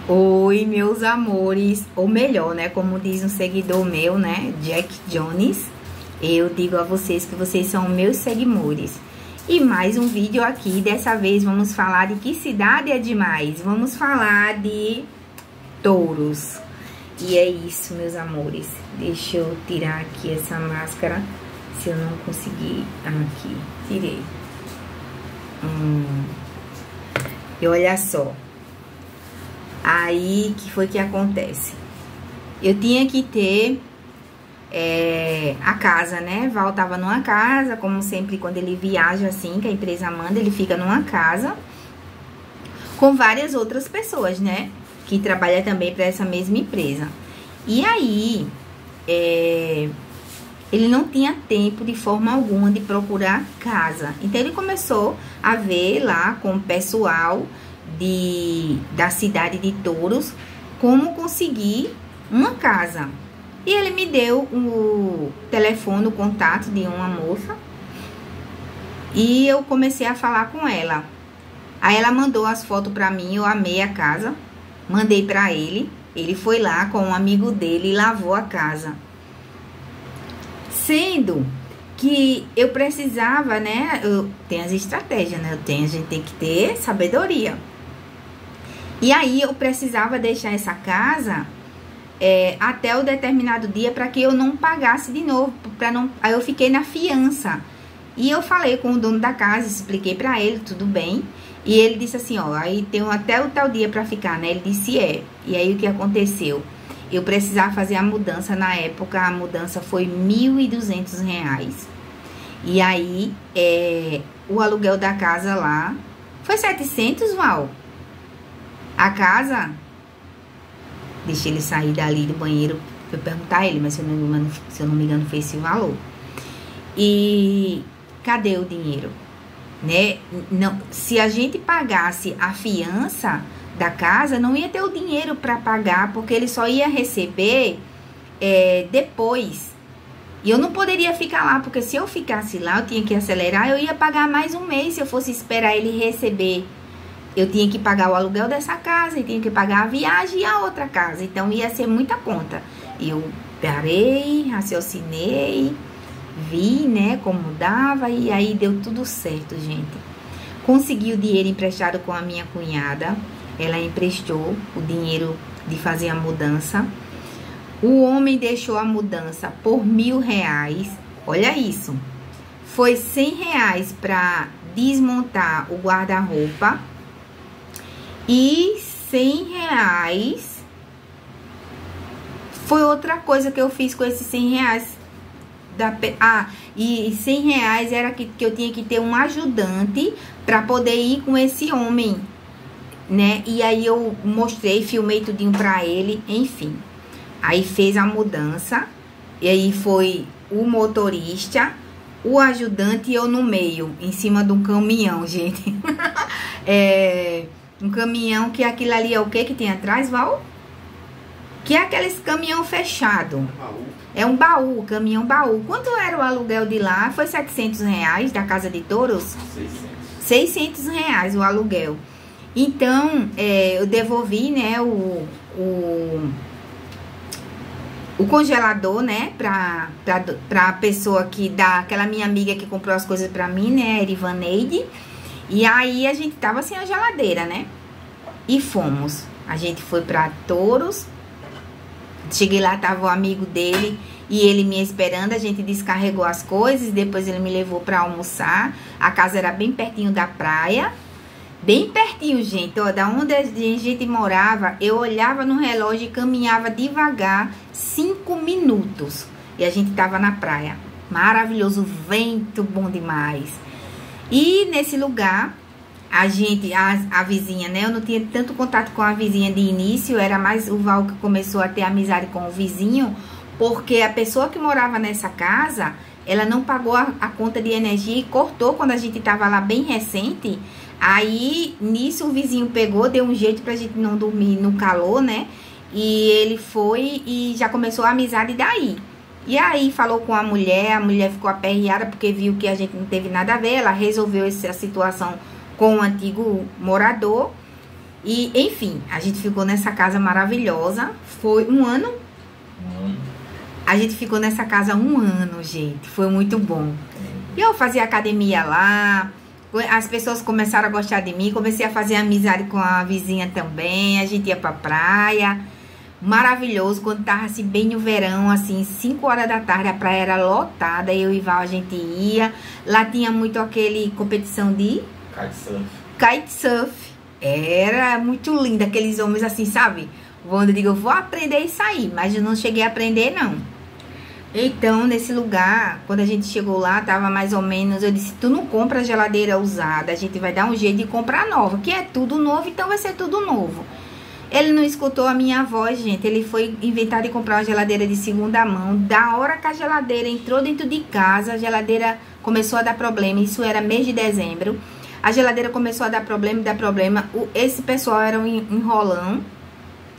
Oi, meus amores, ou melhor, né, como diz um seguidor meu, né, Jack Jones, eu digo a vocês que vocês são meus seguidores. E mais um vídeo aqui, dessa vez vamos falar de que cidade é demais? Vamos falar de Touros. E é isso, meus amores. Deixa eu tirar aqui essa máscara, se eu não conseguir. Aqui, tirei. E olha só. Aí, que foi que acontece? Eu tinha que ter a casa, né? Val tava numa casa, como sempre, quando ele viaja assim, que a empresa manda, ele fica numa casa com várias outras pessoas, né? Que trabalham também para essa mesma empresa. E aí, ele não tinha tempo de forma alguma de procurar casa. Então, ele começou a ver lá com o pessoal da cidade de Touros como conseguir uma casa. E ele me deu o telefone, o contato de uma moça, e eu comecei a falar com ela. Aí ela mandou as fotos pra mim, eu amei a casa, mandei pra ele. Ele foi lá com um amigo dele e lavou a casa. Sendo que eu precisava, né, eu tenho as estratégias, né, a gente tem que ter sabedoria. E aí eu precisava deixar essa casa até o determinado dia para que eu não pagasse de novo, aí eu fiquei na fiança. E eu falei com o dono da casa, expliquei para ele, tudo bem. E ele disse assim, ó, aí tem até o tal dia para ficar, né? Ele disse E aí o que aconteceu? Eu precisava fazer a mudança na época, a mudança foi R$1.200. E aí o aluguel da casa lá foi 700, Val. A casa, deixa ele sair dali do banheiro pra eu perguntar a ele, mas se eu não me engano foi esse valor. E cadê o dinheiro? Né? Não, se a gente pagasse a fiança da casa, não ia ter o dinheiro para pagar, porque ele só ia receber depois. E eu não poderia ficar lá, porque se eu ficasse lá, eu tinha que acelerar, eu ia pagar mais um mês se eu fosse esperar ele receber. Eu tinha que pagar o aluguel dessa casa, e tinha que pagar a viagem e a outra casa. Então, ia ser muita conta. Eu parei, raciocinei, vi, né, como dava, e aí deu tudo certo, gente. Consegui o dinheiro emprestado com a minha cunhada. Ela emprestou o dinheiro de fazer a mudança. O homem deixou a mudança por R$1.000. Olha isso. Foi R$100 para desmontar o guarda-roupa. E R$100 foi outra coisa que eu fiz com esses R$100. E R$100 era que eu tinha que ter um ajudante para poder ir com esse homem, né? E aí eu mostrei, filmei tudinho pra ele, enfim. Aí fez a mudança, e aí foi o motorista, o ajudante e eu no meio, em cima de um caminhão, gente. Um caminhão que aquilo ali é o que tem atrás, Val? Que é aqueles caminhão fechado. É um baú, caminhão baú. Quanto era o aluguel de lá? Foi R$700 da casa de Touros? R$600 o aluguel. Então, eu devolvi, né, o congelador, né, pra pessoa que dá, aquela minha amiga que comprou as coisas pra mim, né, Erivaneide. E aí a gente tava sem a geladeira, né? E fomos. A gente foi pra Touros. Cheguei lá, tava o amigo dele e ele me esperando. A gente descarregou as coisas. Depois ele me levou pra almoçar. A casa era bem pertinho da praia. Bem pertinho, gente. Ó, da onde a gente morava, eu olhava no relógio e caminhava devagar 5 minutos. E a gente tava na praia. Maravilhoso, vento bom demais. E nesse lugar, a vizinha, né? Eu não tinha tanto contato com a vizinha de início, era mais o Val que começou a ter amizade com o vizinho, porque a pessoa que morava nessa casa, ela não pagou a conta de energia e cortou quando a gente tava lá bem recente. Aí, nisso, o vizinho pegou, deu um jeito pra gente não dormir no calor, né? E ele foi e já começou a amizade daí. E aí falou com a mulher ficou aperreada porque viu que a gente não teve nada a ver. Ela resolveu essa situação com o antigo morador E, enfim, a gente ficou nessa casa maravilhosa. Foi um ano. A gente ficou nessa casa um ano, gente. Foi muito bom. E eu fazia academia lá. As pessoas começaram a gostar de mim. Comecei a fazer amizade com a vizinha também. A gente ia pra praia. Maravilhoso. Quando tava assim, bem no verão, assim, 5 horas da tarde, a praia era lotada. Eu e Val, a gente ia. Lá tinha muito aquele competição de kitesurf. Era muito lindo. Aqueles homens assim, sabe? Quando eu digo, eu vou aprender isso aí. Mas eu não cheguei a aprender, não. Então, nesse lugar, quando a gente chegou lá, tava mais ou menos... Eu disse, tu não compra geladeira usada. A gente vai dar um jeito de comprar nova. Que é tudo novo, então vai ser tudo novo. Ele não escutou a minha voz, gente. Ele foi inventar de comprar uma geladeira de segunda mão. Da hora que a geladeira entrou dentro de casa, a geladeira começou a dar problema. Isso era mês de dezembro. A geladeira começou a dar problema. Esse pessoal era um enrolão.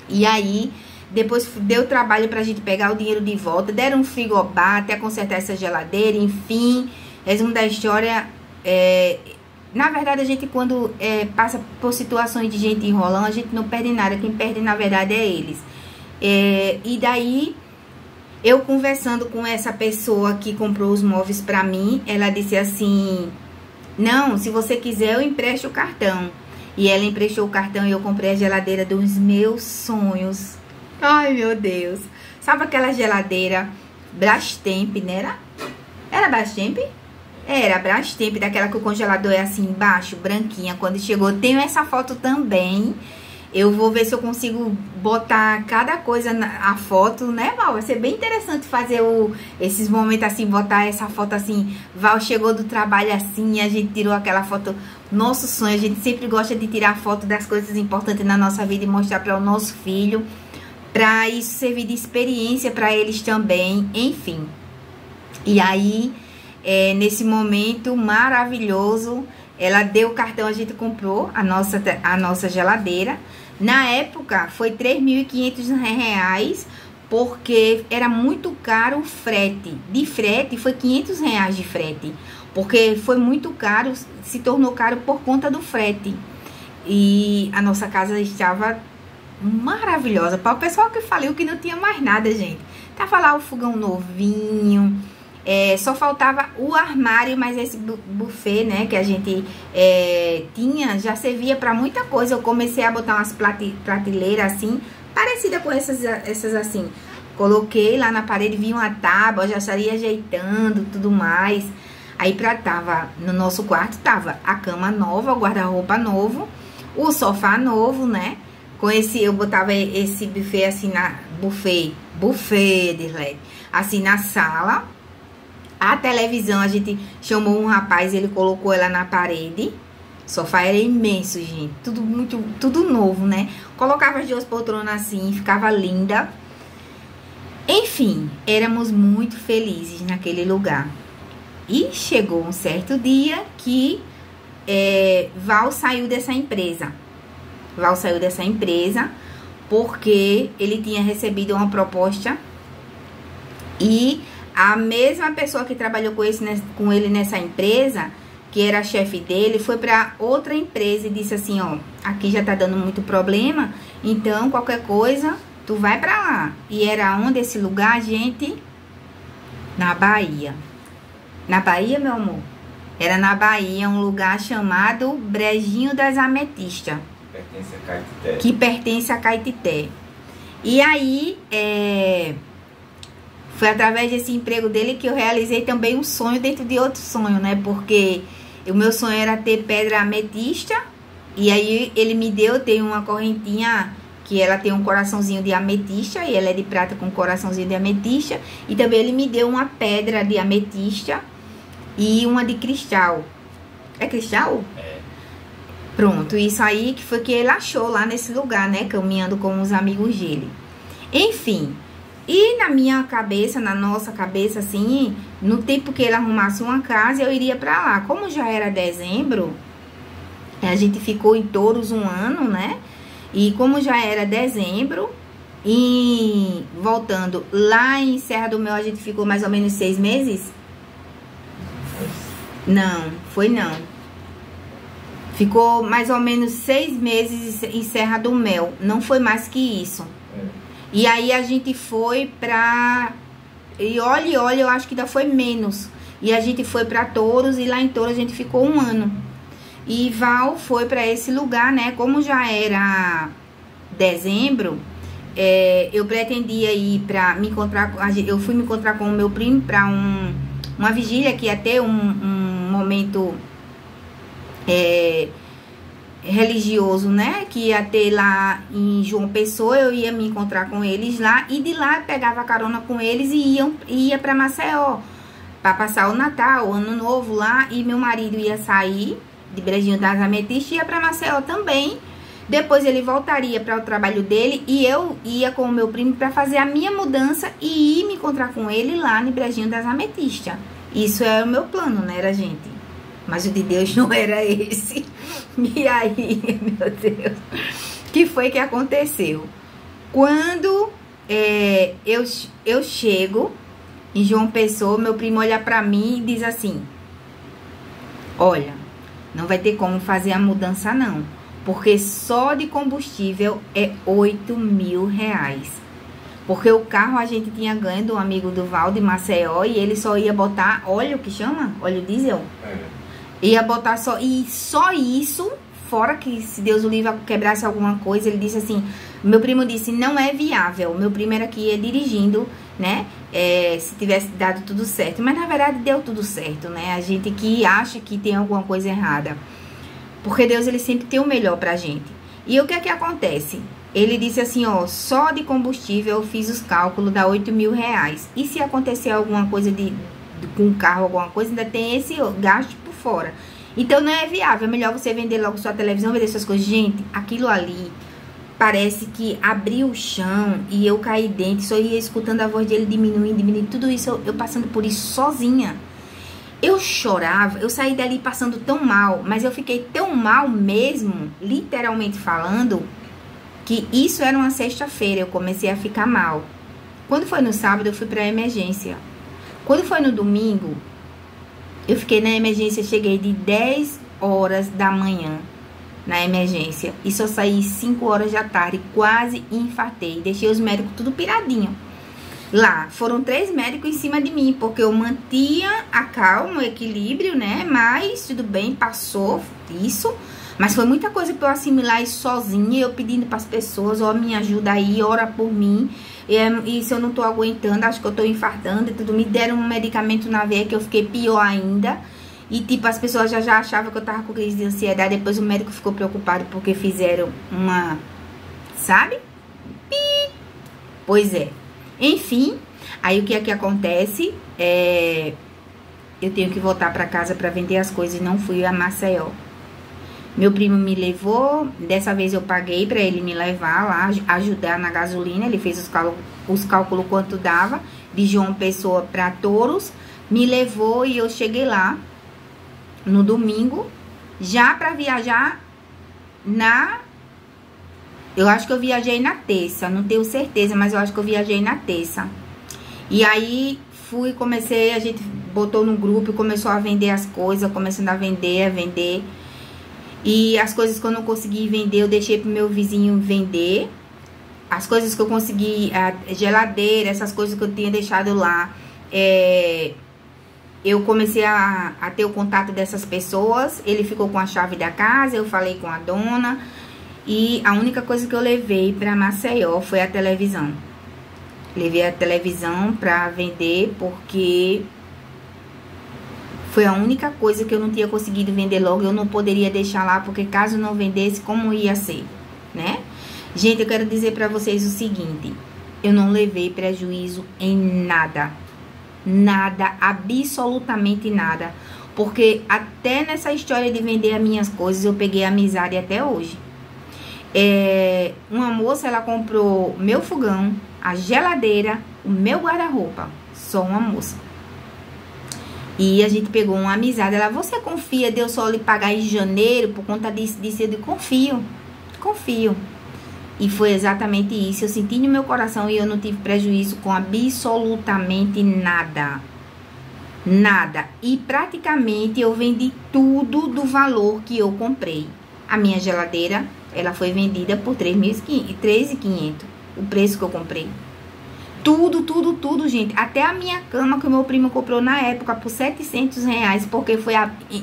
E aí, depois deu trabalho pra gente pegar o dinheiro de volta. Deram um frigobar até consertar essa geladeira. Enfim, resumo da história... Na verdade, a gente quando passa por situações de gente enrolando, a gente não perde nada. Quem perde, na verdade, é eles. E daí, eu conversando com essa pessoa que comprou os móveis pra mim, ela disse assim... Não, se você quiser, eu empresto o cartão. E ela emprestou o cartão e eu comprei a geladeira dos meus sonhos. Ai, meu Deus. Sabe aquela geladeira Brastemp, né? Era Brastemp? Era Brastemp, daquela que o congelador é assim embaixo, branquinha. Quando chegou, tenho essa foto também. Eu vou ver se eu consigo botar cada coisa a foto, né, Val? Vai ser bem interessante fazer esses momentos assim, botar essa foto assim. Val chegou do trabalho assim, a gente tirou aquela foto. Nosso sonho, a gente sempre gosta de tirar foto das coisas importantes na nossa vida e mostrar para o nosso filho. Para isso servir de experiência para eles também, enfim. E aí, nesse momento maravilhoso, ela deu o cartão, a gente comprou a nossa geladeira. Na época, foi R$3.500, porque era muito caro o frete. De frete, foi R$500 de frete. Porque foi muito caro, se tornou caro por conta do frete. E a nossa casa estava maravilhosa. Para o pessoal que faliu que não tinha mais nada, gente. Tava lá o fogão novinho. Só faltava o armário, mas esse buffet, né, que a gente tinha, já servia para muita coisa. Eu comecei a botar umas prateleiras assim, parecida com essas assim. Coloquei lá na parede, vi uma tábua, já estaria ajeitando, tudo mais. Aí no nosso quarto tava a cama nova, o guarda-roupa novo, o sofá novo, né? Eu botava esse buffet assim buffet de LED, assim na sala. A televisão, a gente chamou um rapaz, ele colocou ela na parede. O sofá era imenso, gente. Tudo novo, né? Colocava as 2 poltronas assim, ficava linda. Enfim, éramos muito felizes naquele lugar. E chegou um certo dia que Val saiu dessa empresa. Val saiu dessa empresa porque ele tinha recebido uma proposta e... A mesma pessoa que trabalhou com ele nessa empresa, que era a chefe dele, foi para outra empresa e disse assim, ó, aqui já tá dando muito problema, então qualquer coisa, tu vai para lá. E era onde esse lugar, gente? Na Bahia. Na Bahia, meu amor? Era na Bahia, um lugar chamado Brejinho das Ametistas. Pertence a Caetité. Que pertence a Caetité. E aí, foi através desse emprego dele que eu realizei também um sonho dentro de outro sonho, né? Porque o meu sonho era ter pedra ametista. E aí ele me deu, tem uma correntinha que ela tem um coraçãozinho de ametista. E ela é de prata com um coraçãozinho de ametista. E também ele me deu uma pedra de ametista e uma de cristal. É cristal? É. Pronto, isso aí que foi que ele achou lá nesse lugar, né? Caminhando com os amigos dele. Enfim... E na minha cabeça, na nossa cabeça, assim, no tempo que ele arrumasse uma casa, eu iria pra lá. Como já era dezembro, a gente ficou em Touros um ano, né? E como já era dezembro, e voltando lá em Serra do Mel, a gente ficou mais ou menos 6 meses? Não, foi não. Ficou mais ou menos 6 meses em Serra do Mel. Não foi mais que isso. E aí a gente foi pra... E olha, eu acho que ainda foi menos. E a gente foi pra Touros e lá em Touros a gente ficou 1 ano. E Val foi pra esse lugar, né? Como já era dezembro, eu pretendia ir pra me encontrar... Eu fui me encontrar com o meu primo pra uma vigília que ia ter um momento... religioso, né, que ia ter lá em João Pessoa. Eu ia me encontrar com eles lá e de lá eu pegava carona com eles e ia para Maceió para passar o Natal, o Ano Novo lá, e meu marido ia sair de Brejinho das Ametistas e ia para Maceió também. Depois ele voltaria para o trabalho dele e eu ia com o meu primo para fazer a minha mudança e ir me encontrar com ele lá em Brejinho das Ametistas. Isso era o meu plano, né, era, gente? Mas o de Deus não era esse. E aí, meu Deus, que foi que aconteceu? Quando eu chego em João Pessoa, meu primo olha pra mim e diz assim: olha, não vai ter como fazer a mudança não, porque só de combustível é 8 mil reais. Porque o carro a gente tinha ganho do amigo do Val de Maceió e ele só ia botar óleo, que chama? Óleo diesel? Ia botar só isso, fora que se Deus o livre quebrasse alguma coisa. Ele disse assim, meu primo disse, não é viável. Meu primo era que ia dirigindo, né, se tivesse dado tudo certo. Mas na verdade deu tudo certo, né, a gente que acha que tem alguma coisa errada. Porque Deus, ele sempre tem o melhor pra gente. E o que é que acontece? Ele disse assim, ó, só de combustível eu fiz os cálculos, dá 8 mil reais. E se acontecer alguma coisa com o carro, alguma coisa, ainda tem esse gasto por fora. Então não é viável, é melhor você vender logo sua televisão, vender suas coisas. Gente, aquilo ali parece que abriu o chão e eu caí dentro, só ia escutando a voz dele diminuindo, tudo isso, eu passando por isso sozinha. Eu chorava, eu saí dali passando tão mal, mas eu fiquei tão mal mesmo, literalmente falando, que isso era uma sexta-feira, eu comecei a ficar mal. Quando foi no sábado, eu fui pra emergência. Quando foi no domingo, eu fiquei na emergência, cheguei de 10 horas da manhã na emergência e só saí 5 horas da tarde, quase infartei. Deixei os médicos tudo piradinho. Lá, foram 3 médicos em cima de mim, porque eu mantinha a calma, o equilíbrio, né? Mas tudo bem, passou isso. Mas foi muita coisa para eu assimilar isso sozinha, eu pedindo para as pessoas, ó, me ajuda aí, ora por mim. E se eu não tô aguentando, acho que eu tô infartando e tudo. Me deram um medicamento na veia que eu fiquei pior ainda. E tipo, as pessoas já achavam que eu tava com crise de ansiedade. Depois o médico ficou preocupado porque fizeram uma... Sabe? Pois é. Enfim, aí o que é que acontece? Eu tenho que voltar pra casa pra vender as coisas e não fui a Maceió. Meu primo me levou, dessa vez eu paguei pra ele me levar lá, ajudar na gasolina. Ele fez os cálculos quanto dava, de João Pessoa pra Touros. Me levou e eu cheguei lá no domingo, já pra viajar eu acho que eu viajei na terça, não tenho certeza, mas eu acho que eu viajei na terça. E aí comecei, a gente botou no grupo e começou a vender as coisas, começando a vender. E as coisas que eu não consegui vender, eu deixei pro meu vizinho vender. As coisas que eu consegui, a geladeira, essas coisas que eu tinha deixado lá, eu comecei a ter o contato dessas pessoas. Ele ficou com a chave da casa, eu falei com a dona. E a única coisa que eu levei pra Maceió foi a televisão. Levei a televisão pra vender porque... foi a única coisa que eu não tinha conseguido vender logo. Eu não poderia deixar lá, porque caso não vendesse, como ia ser, né? Gente, eu quero dizer pra vocês o seguinte. Eu não levei prejuízo em nada. Nada, absolutamente nada. Porque até nessa história de vender as minhas coisas, eu peguei amizade até hoje. Uma moça, ela comprou meu fogão, a geladeira, o meu guarda-roupa. Só uma moça. E a gente pegou uma amizade. Ela, você confia de eu só lhe pagar em janeiro por conta disso? Eu digo, confio. E foi exatamente isso. Eu senti no meu coração e eu não tive prejuízo com absolutamente nada. Nada. E praticamente eu vendi tudo do valor que eu comprei. A minha geladeira, ela foi vendida por 3.500, o preço que eu comprei. Tudo, gente. Até a minha cama que o meu primo comprou na época por R$700, porque foi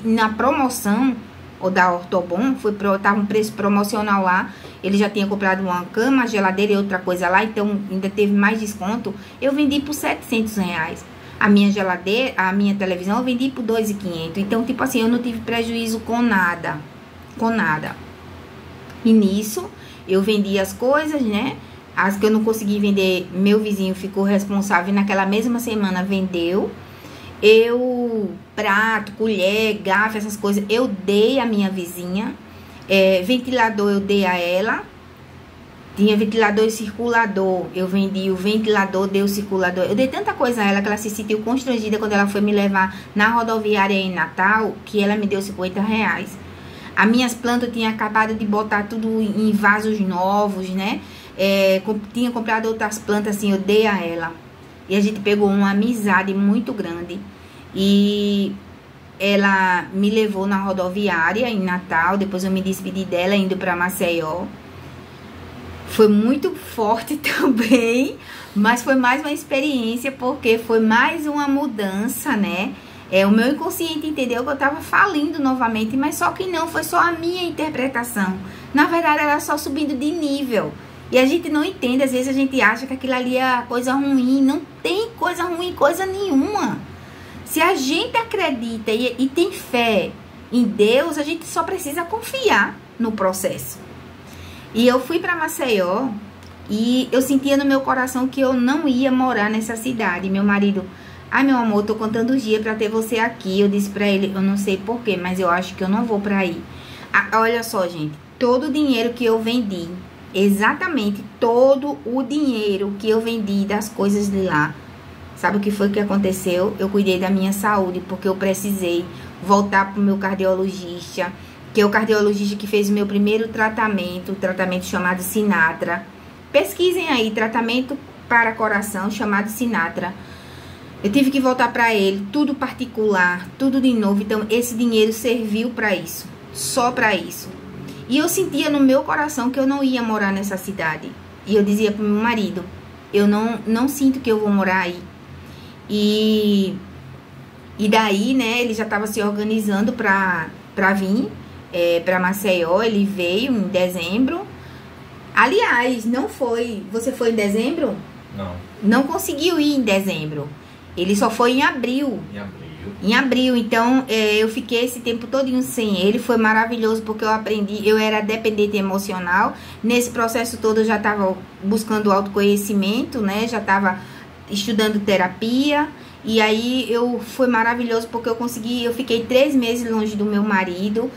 na promoção ou da Ortobon, tava um preço promocional lá. Ele já tinha comprado uma cama, geladeira e outra coisa lá, então ainda teve mais desconto. Eu vendi por R$700. A minha geladeira, a minha televisão, eu vendi por 2.500. Então, tipo assim, eu não tive prejuízo com nada. E nisso, eu vendi as coisas, né? As que eu não consegui vender, meu vizinho ficou responsável. Naquela mesma semana, vendeu. Prato, colher, garfo, essas coisas, eu dei à minha vizinha. Ventilador, eu dei a ela. Tinha ventilador e circulador. Eu vendi o ventilador, dei o circulador. Eu dei tanta coisa a ela que ela se sentiu constrangida quando ela foi me levar na rodoviária em Natal, que ela me deu R$50. As minhas plantas eu tinha acabado de botar tudo em vasos novos, né? Tinha comprado outras plantas assim, eu dei a ela. E a gente pegou uma amizade muito grande. E ela me levou na rodoviária em Natal. Depois eu me despedi dela indo para Maceió. Foi muito forte também, mas foi mais uma experiência, porque foi mais uma mudança, né? O meu inconsciente entendeu que eu tava falindo novamente, mas só que não, foi só a minha interpretação. Na verdade, era só subindo de nível. E a gente não entende, às vezes a gente acha que aquilo ali é coisa ruim. Não tem coisa ruim, coisa nenhuma. Se a gente acredita e tem fé em Deus, a gente só precisa confiar no processo. E eu fui para Maceió e eu sentia no meu coração que eu não ia morar nessa cidade. Meu marido, meu amor, tô contando os dias para ter você aqui. Eu disse para ele, eu não sei porquê, mas eu acho que eu não vou para aí. Olha só, gente, todo o dinheiro que eu vendi, exatamente todo o dinheiro que eu vendi das coisas de lá, sabe o que foi que aconteceu? Eu cuidei da minha saúde, porque eu precisei voltar pro meu cardiologista, que é o cardiologista que fez o meu primeiro tratamento, chamado Sinatra. Pesquisem aí, tratamento para coração chamado Sinatra. Eu tive que voltar para ele, tudo particular, tudo de novo. Então, esse dinheiro serviu para isso, só para isso. E eu sentia no meu coração que eu não ia morar nessa cidade. E eu dizia pro meu marido, eu não sinto que eu vou morar aí. E daí, né, ele já estava se organizando para vir para Maceió. Ele veio em dezembro. Aliás, não foi... Você foi em dezembro? Não. Não conseguiu ir em dezembro. Ele só foi em abril. Em abril. Então, eu fiquei esse tempo todinho sem ele. Foi maravilhoso, porque eu aprendi. Eu era dependente emocional. Nesse processo todo, eu já estava buscando autoconhecimento, né? Já estava estudando terapia. E aí, foi maravilhoso, porque eu fiquei 3 meses longe do meu marido.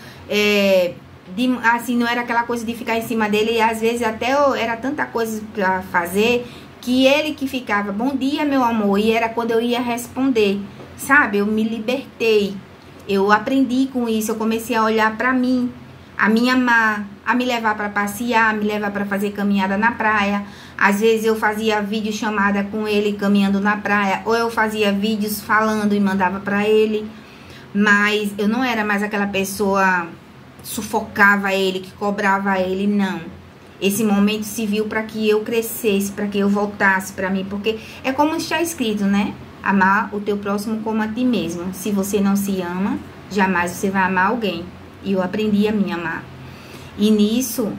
Assim, não era aquela coisa de ficar em cima dele. E às vezes até era tanta coisa para fazer, que ele que ficava, bom dia, meu amor. E era quando eu ia responder, sabe? Eu me libertei. Eu aprendi com isso. Eu comecei a olhar para mim, a me amar, a me levar para passear, a me levar para fazer caminhada na praia. Às vezes eu fazia videochamada com ele caminhando na praia, ou eu fazia vídeos falando e mandava para ele. Mas eu não era mais aquela pessoa sufocava ele, que cobrava ele, não. Esse momento se viu para que eu crescesse, para que eu voltasse para mim, porque é como está escrito, né? Amar o teu próximo como a ti mesmo. Se você não se ama, jamais você vai amar alguém. E eu aprendi a me amar. E nisso,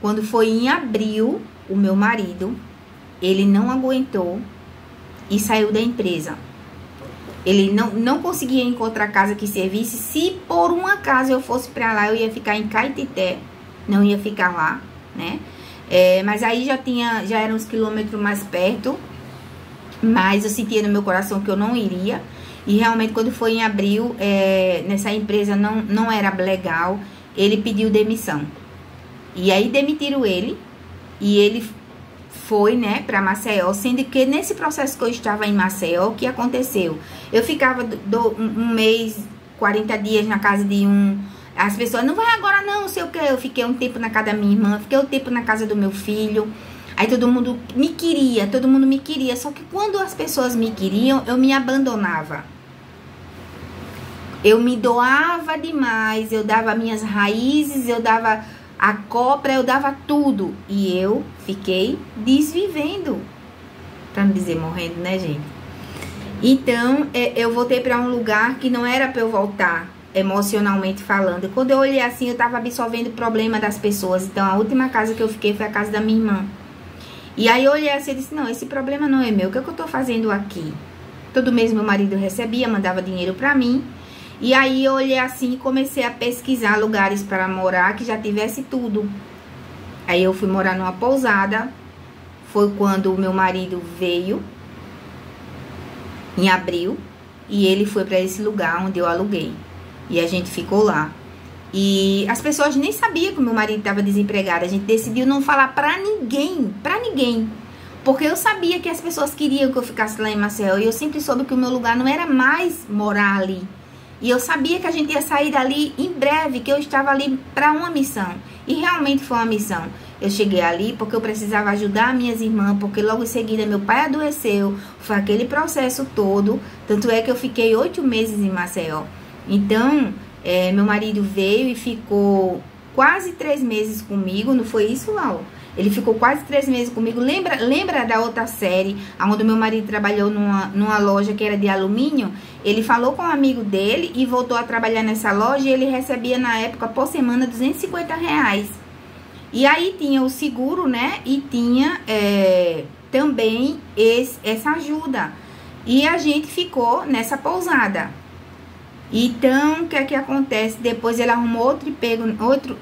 quando foi em abril, o meu marido, ele não aguentou e saiu da empresa. Ele não conseguia encontrar casa que servisse. Se por um acaso eu fosse para lá, eu ia ficar em Caetité, não ia ficar lá, né? Mas aí já eram uns quilômetros mais perto, mas eu sentia no meu coração que eu não iria. E realmente, quando foi em abril, nessa empresa não era legal. Ele pediu demissão. E aí demitiram ele. E ele foi, né, para Maceió. Sendo que nesse processo que eu estava em Maceió, o que aconteceu? Eu ficava um mês, 40 dias na casa de as pessoas, não vai agora não sei o que. Eu fiquei um tempo na casa da minha irmã, fiquei um tempo na casa do meu filho. Aí todo mundo me queria. Só que quando as pessoas me queriam, eu me abandonava. Eu me doava demais, eu dava minhas raízes, eu dava a cobra, eu dava tudo. E eu fiquei desvivendo. Pra não dizer morrendo, né, gente? Então, eu voltei pra um lugar que não era pra eu voltar, emocionalmente falando. Quando eu olhei assim, eu tava absorvendo o problema das pessoas. Então, a última casa que eu fiquei foi a casa da minha irmã. E aí eu olhei assim e disse, não, esse problema não é meu. O que é que eu tô fazendo aqui? Todo mês meu marido recebia, mandava dinheiro pra mim. E aí eu olhei assim e comecei a pesquisar lugares para morar que já tivesse tudo. Aí eu fui morar numa pousada. Foi quando o meu marido veio, em abril, e ele foi para esse lugar onde eu aluguei. E a gente ficou lá. E as pessoas nem sabiam que o meu marido estava desempregado. A gente decidiu não falar pra ninguém, porque eu sabia que as pessoas queriam que eu ficasse lá em Maceió. E eu sempre soube que o meu lugar não era mais morar ali. E eu sabia que a gente ia sair dali em breve, que eu estava ali para uma missão. E realmente foi uma missão. Eu cheguei ali porque eu precisava ajudar minhas irmãs, porque logo em seguida meu pai adoeceu. Foi aquele processo todo. Tanto é que eu fiquei 8 meses em Maceió. Então, meu marido veio e ficou quase 3 meses comigo. Não foi isso, Lau? Ele ficou quase 3 meses comigo. Lembra da outra série, onde meu marido trabalhou numa loja que era de alumínio? Ele falou com um amigo dele e voltou a trabalhar nessa loja. E ele recebia na época, por semana, R$250. E aí tinha o seguro, né? E tinha também essa ajuda. E a gente ficou nessa pousada. Então, o que é que acontece? Depois ele arrumou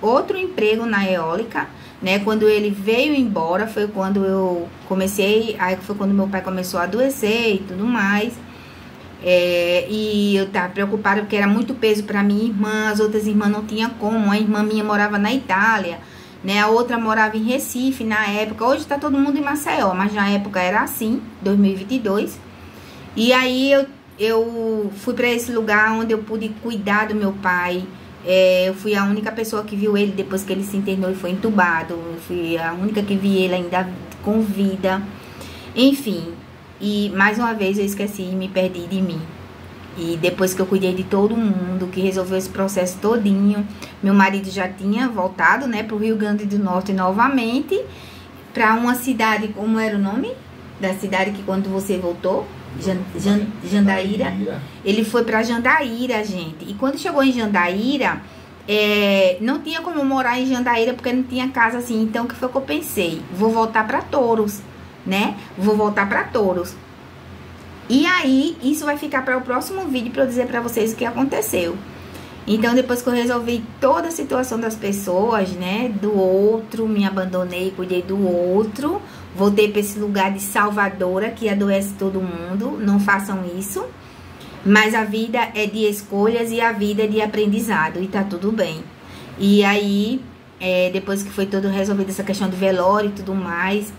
outro emprego na eólica, né? Quando ele veio embora, foi quando eu comecei, aí foi quando meu pai começou a adoecer e tudo mais. E eu tava preocupada porque era muito peso para minha irmã, as outras irmãs não tinham como. A irmã minha morava na Itália, né? A outra morava em Recife na época. Hoje tá todo mundo em Maceió, mas na época era assim, 2022. E aí eu fui para esse lugar onde eu pude cuidar do meu pai. Eu fui a única pessoa que viu ele depois que ele se internou e foi entubado. Eu fui a única que vi ele ainda com vida. Enfim, e mais uma vez eu esqueci e me perdi de mim. E depois que eu cuidei de todo mundo, que resolveu esse processo todinho, meu marido já tinha voltado, né, pro Rio Grande do Norte novamente, para uma cidade, como era o nome da cidade que quando você voltou? Jandaíra. Ele foi pra Jandaíra, gente. E quando chegou em Jandaíra, não tinha como morar em Jandaíra porque não tinha casa assim. Então o que foi que eu pensei? Vou voltar pra Touros, né? Vou voltar pra Touros. E aí, isso vai ficar para o próximo vídeo para eu dizer para vocês o que aconteceu. Então, depois que eu resolvi toda a situação das pessoas, né, do outro, me abandonei, cuidei do outro, voltei para esse lugar de salvadora que adoece todo mundo. Não façam isso. Mas a vida é de escolhas e a vida é de aprendizado e tá tudo bem. E aí, depois que foi todo resolvido essa questão do velório e tudo mais,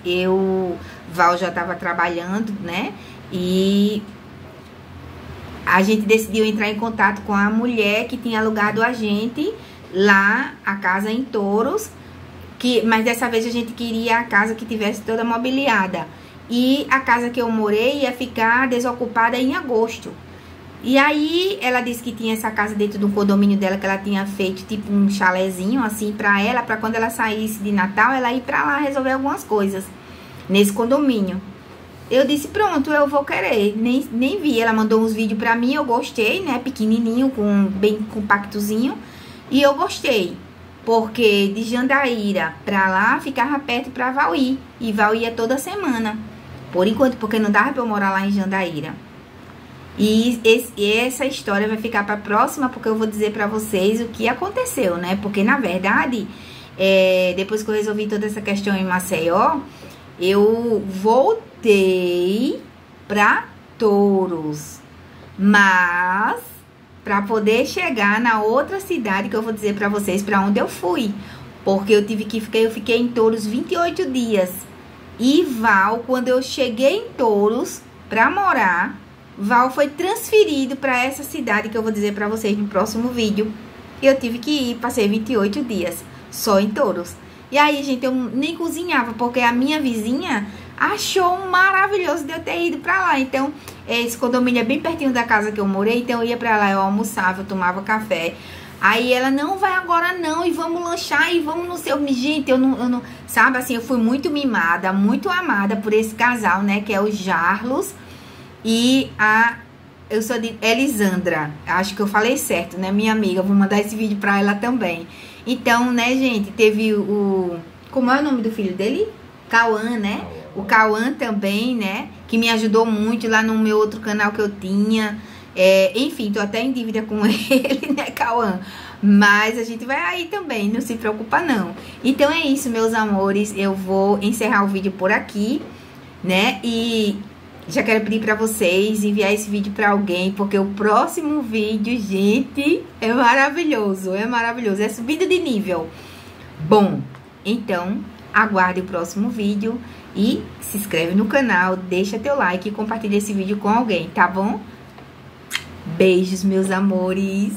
Val já tava trabalhando, né? E a gente decidiu entrar em contato com a mulher que tinha alugado a gente lá, a casa em Touros, mas dessa vez a gente queria a casa que tivesse toda mobiliada. E a casa que eu morei ia ficar desocupada em agosto. E aí ela disse que tinha essa casa dentro do condomínio dela, que ela tinha feito tipo um chalezinho assim pra ela, pra quando ela saísse de Natal, ela ir pra lá resolver algumas coisas nesse condomínio. Eu disse, pronto, eu vou querer. Nem vi. Ela mandou uns vídeos pra mim, eu gostei, né? Pequenininho, bem compactozinho. E eu gostei. Porque de Jandaíra pra lá, ficava perto pra Val ir. E Val ia toda semana. Por enquanto, porque não dava pra eu morar lá em Jandaíra. E essa história vai ficar pra próxima, porque eu vou dizer pra vocês o que aconteceu, né? Porque, na verdade, depois que eu resolvi toda essa questão em Maceió, eu voltei pra Touros, mas para poder chegar na outra cidade que eu vou dizer pra vocês para onde eu fui, porque eu fiquei em Touros 28 dias. E Val, quando eu cheguei em Touros pra morar, Val foi transferido para essa cidade que eu vou dizer pra vocês no próximo vídeo. Eu tive que ir, passei 28 dias só em Touros. E aí, gente, eu nem cozinhava, porque a minha vizinha achou maravilhoso de eu ter ido pra lá. Então, esse condomínio é bem pertinho da casa que eu morei, então eu ia pra lá, eu almoçava, eu tomava café. Aí ela, não vai agora não, e vamos lanchar, e vamos no seu... Gente, eu não... Sabe, assim, eu fui muito mimada, muito amada por esse casal, né? Que é o Jarlos e a... Eu sou de Elisandra, acho que eu falei certo, né? Minha amiga, vou mandar esse vídeo pra ela também. Então, né, gente, teve o... Como é o nome do filho dele? Cauã, né? O Cauã também, né? Que me ajudou muito lá no meu outro canal que eu tinha. Enfim, tô até em dívida com ele, né, Cauã? Mas a gente vai aí também, não se preocupa não. Então é isso, meus amores. Eu vou encerrar o vídeo por aqui, né? E já quero pedir pra vocês enviar esse vídeo pra alguém, porque o próximo vídeo, gente, é maravilhoso. É maravilhoso, é subida de nível. Bom, então aguarde o próximo vídeo e se inscreve no canal, deixa teu like e compartilha esse vídeo com alguém, tá bom? Beijos, meus amores!